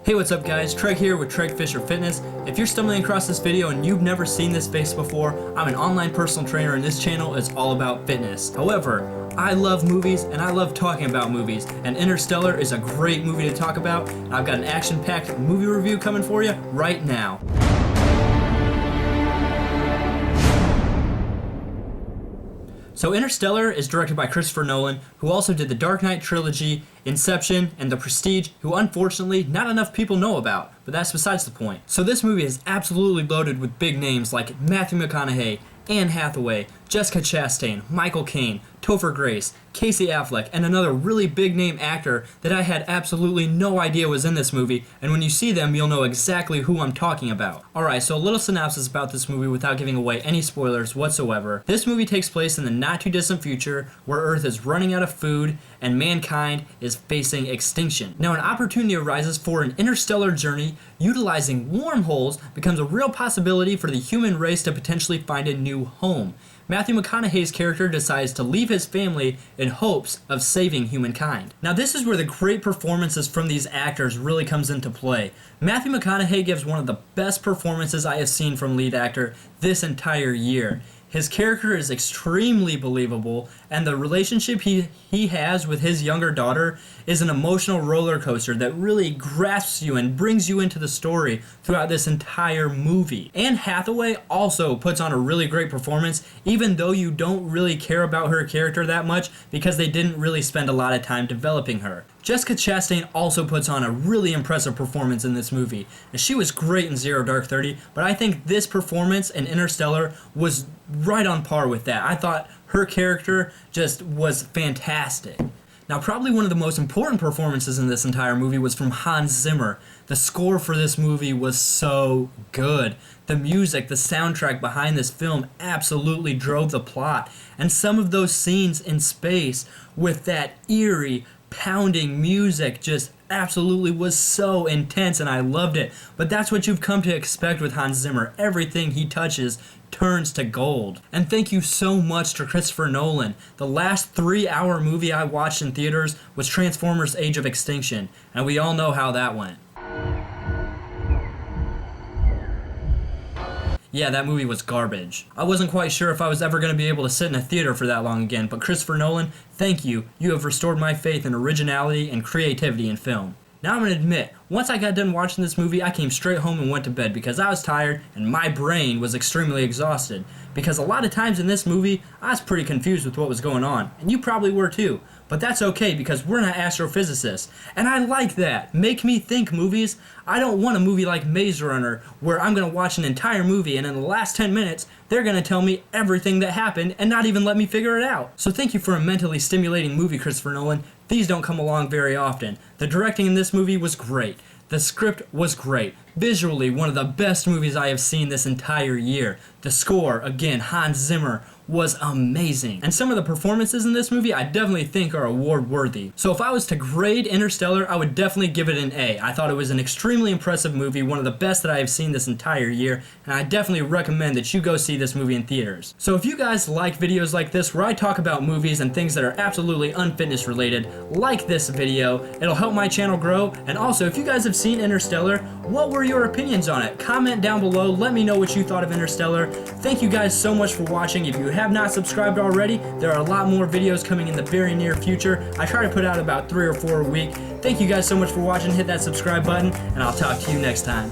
Hey, what's up guys? Tregg here with Tregg Fitness. If you're stumbling across this video and you've never seen this face before, I'm an online personal trainer and this channel is all about fitness. However, I love movies and I love talking about movies, and Interstellar is a great movie to talk about. I've got an action-packed movie review coming for you right now. So Interstellar is directed by Christopher Nolan, who also did the Dark Knight trilogy, Inception, and The Prestige, who unfortunately not enough people know about, but that's besides the point. So this movie is absolutely loaded with big names like Matthew McConaughey, Anne Hathaway, Jessica Chastain, Michael Caine, Topher Grace, Casey Affleck, and another really big name actor that I had absolutely no idea was in this movie, and when you see them you'll know exactly who I'm talking about. Alright, so a little synopsis about this movie without giving away any spoilers whatsoever. This movie takes place in the not too distant future where Earth is running out of food and mankind is facing extinction. Now an opportunity arises for an interstellar journey. Utilizing wormholes becomes a real possibility for the human race to potentially find a new home. Matthew McConaughey's character decides to leave his family in hopes of saving humankind. Now this is where the great performances from these actors really comes into play. Matthew McConaughey gives one of the best performances I have seen from lead actor this entire year. His character is extremely believable, and the relationship he has with his younger daughter is an emotional roller coaster that really grasps you and brings you into the story throughout this entire movie. Anne Hathaway also puts on a really great performance, even though you don't really care about her character that much because they didn't really spend a lot of time developing her. Jessica Chastain also puts on a really impressive performance in this movie, and she was great in Zero Dark 30, but I think this performance in Interstellar was right on par with that. I thought her character just was fantastic. Now, probably one of the most important performances in this entire movie was from Hans Zimmer. The score for this movie was so good. The music, the soundtrack behind this film absolutely drove the plot, and some of those scenes in space with that eerie, pounding music just absolutely was so intense, and I loved it. But that's what you've come to expect with Hans Zimmer. Everything he touches turns to gold. And thank you so much to Christopher Nolan. The last 3-hour movie I watched in theaters was Transformers: Age of Extinction, and we all know how that went. Yeah, that movie was garbage. I wasn't quite sure if I was ever going to be able to sit in a theater for that long again, but Christopher Nolan, thank you. You have restored my faith in originality and creativity in film. Now I'm going to admit, once I got done watching this movie, I came straight home and went to bed because I was tired and my brain was extremely exhausted. Because a lot of times in this movie, I was pretty confused with what was going on, and you probably were too. But that's okay because we're not astrophysicists, and I like that. Make me think movies. I don't want a movie like Maze Runner where I'm going to watch an entire movie and in the last 10 minutes, they're going to tell me everything that happened and not even let me figure it out. So thank you for a mentally stimulating movie, Christopher Nolan. These don't come along very often. The directing in this movie was great. The script was great. Visually, one of the best movies I have seen this entire year. The score, again, Hans Zimmer, was amazing. And some of the performances in this movie I definitely think are award worthy. So if I was to grade Interstellar, I would definitely give it an A. I thought it was an extremely impressive movie, one of the best that I have seen this entire year, and I definitely recommend that you go see this movie in theaters. So if you guys like videos like this where I talk about movies and things that are absolutely unfitness related, like this video. It'll help my channel grow. And also, if you guys have seen Interstellar, what were your opinions on it? Comment down below, let me know what you thought of Interstellar. Thank you guys so much for watching. If you have not subscribed already, there are a lot more videos coming in the very near future. I try to put out about 3 or 4 a week. Thank you guys so much for watching. Hit that subscribe button, and I'll talk to you next time.